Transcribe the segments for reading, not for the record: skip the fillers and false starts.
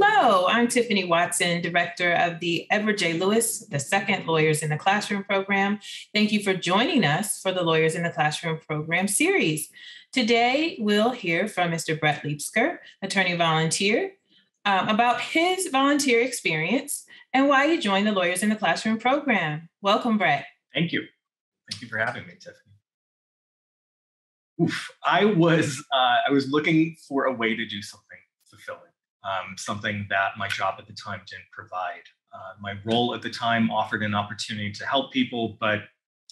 Hello, I'm Tiffany Watson, Director of the Edward J. Lewis, the second Lawyers in the Classroom program. Thank you for joining us for the Lawyers in the Classroom program series. Today, we'll hear from Mr. Brett Leibsker, attorney volunteer, about his volunteer experience and why he joined the Lawyers in the Classroom program. Welcome, Brett. Thank you. Thank you for having me, Tiffany. I was looking for a way to do something fulfilling. Something that my job at the time didn't provide. My role at the time offered an opportunity to help people, but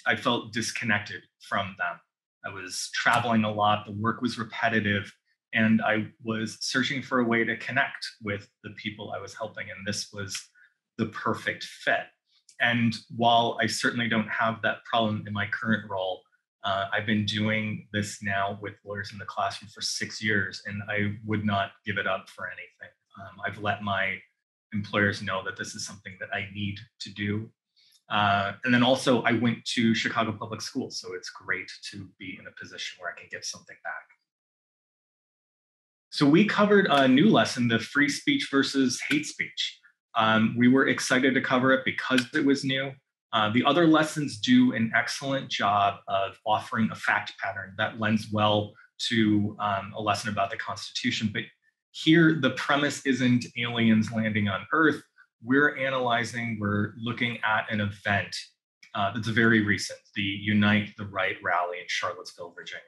I felt disconnected from them. I was traveling a lot, the work was repetitive, and I was searching for a way to connect with the people I was helping, and this was the perfect fit. And while I certainly don't have that problem in my current role, I've been doing this now with Lawyers in the Classroom for 6 years, and I would not give it up for anything. I've let my employers know that this is something that I need to do. And then also I went to Chicago Public Schools, so it's great to be in a position where I can give something back. So we covered a new lesson, the free speech versus hate speech. We were excited to cover it because it was new. The other lessons do an excellent job of offering a fact pattern that lends well to a lesson about the Constitution. But here, the premise isn't aliens landing on Earth. We're looking at an event that's very recent, the Unite the Right rally in Charlottesville, Virginia.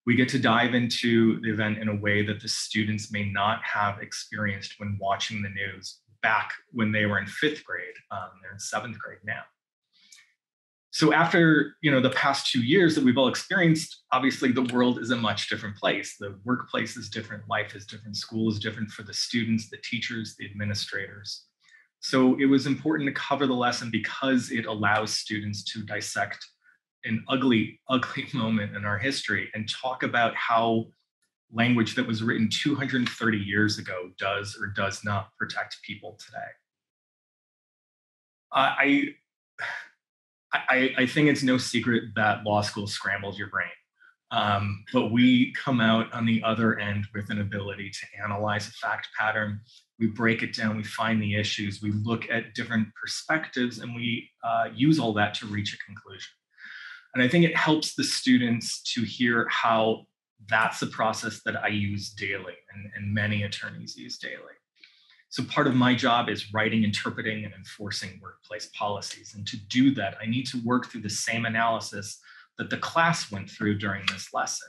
We get to dive into the event in a way that the students may not have experienced when watching the news back when they were in 5th grade. They're in 7th grade now. So after the past 2 years that we've all experienced, obviously the world is a much different place. The workplace is different, life is different, school is different for the students, the teachers, the administrators. So it was important to cover the lesson because it allows students to dissect an ugly, ugly moment in our history and talk about how language that was written 230 years ago does or does not protect people today. I think it's no secret that law school scrambles your brain, but we come out on the other end with an ability to analyze a fact pattern. We break it down, we find the issues, we look at different perspectives, and we use all that to reach a conclusion. And I think it helps the students to hear how that's a process that I use daily and many attorneys use daily. So part of my job is writing, interpreting, and enforcing workplace policies. And to do that, I need to work through the same analysis that the class went through during this lesson.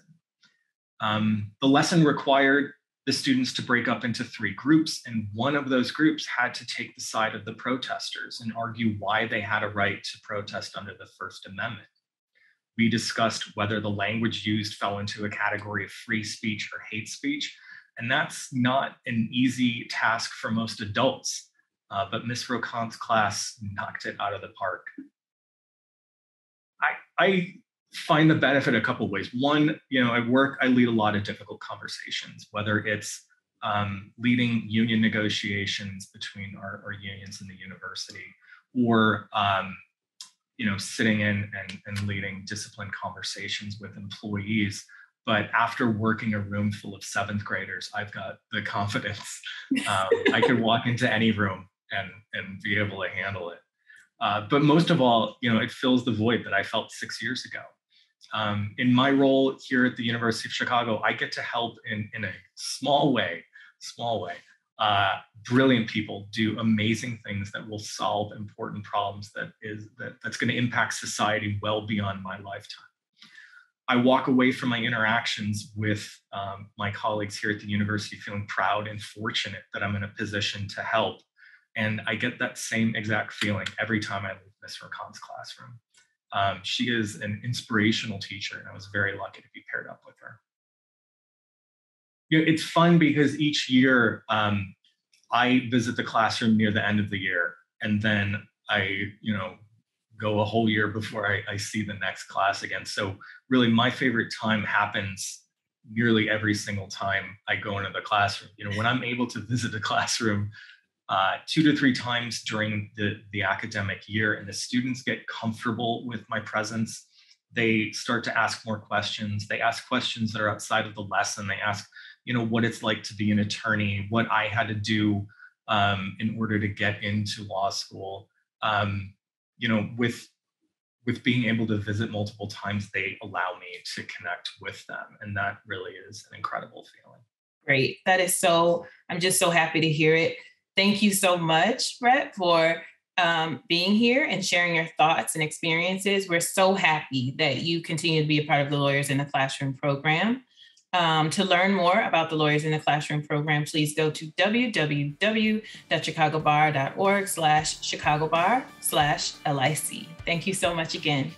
The lesson required the students to break up into 3 groups, and one of those groups had to take the side of the protesters and argue why they had a right to protest under the First Amendment. We discussed whether the language used fell into a category of free speech or hate speech. And that's not an easy task for most adults, but Ms. Rocan's class knocked it out of the park. I find the benefit a couple ways. One, at work, I lead a lot of difficult conversations, whether it's leading union negotiations between our unions in the university, or sitting in and leading disciplined conversations with employees. But after working a room full of 7th graders, I've got the confidence. I could walk into any room and be able to handle it. But most of all, it fills the void that I felt 6 years ago. In my role here at the University of Chicago, I get to help in a small way, brilliant people do amazing things that will solve important problems that's going to impact society well beyond my lifetime. I walk away from my interactions with my colleagues here at the university feeling proud and fortunate that I'm in a position to help. And I get that same exact feeling every time I leave Ms. Rocan's classroom. She is an inspirational teacher, and I was very lucky to be paired up with her. It's fun because each year I visit the classroom near the end of the year, and then I go a whole year before I see the next class again. So really my favorite time happens nearly every single time I go into the classroom. When I'm able to visit a classroom 2 to 3 times during the academic year and the students get comfortable with my presence, they start to ask more questions. They ask questions that are outside of the lesson. They ask what it's like to be an attorney, what I had to do in order to get into law school. With being able to visit multiple times, they allow me to connect with them. And that really is an incredible feeling. Great. I'm just so happy to hear it. Thank you so much, Brett, for being here and sharing your thoughts and experiences. We're so happy that you continue to be a part of the Lawyers in the Classroom program. To learn more about the Lawyers in the Classroom program, please go to www.chicagobar.org/chicagobar/LIC. Thank you so much again.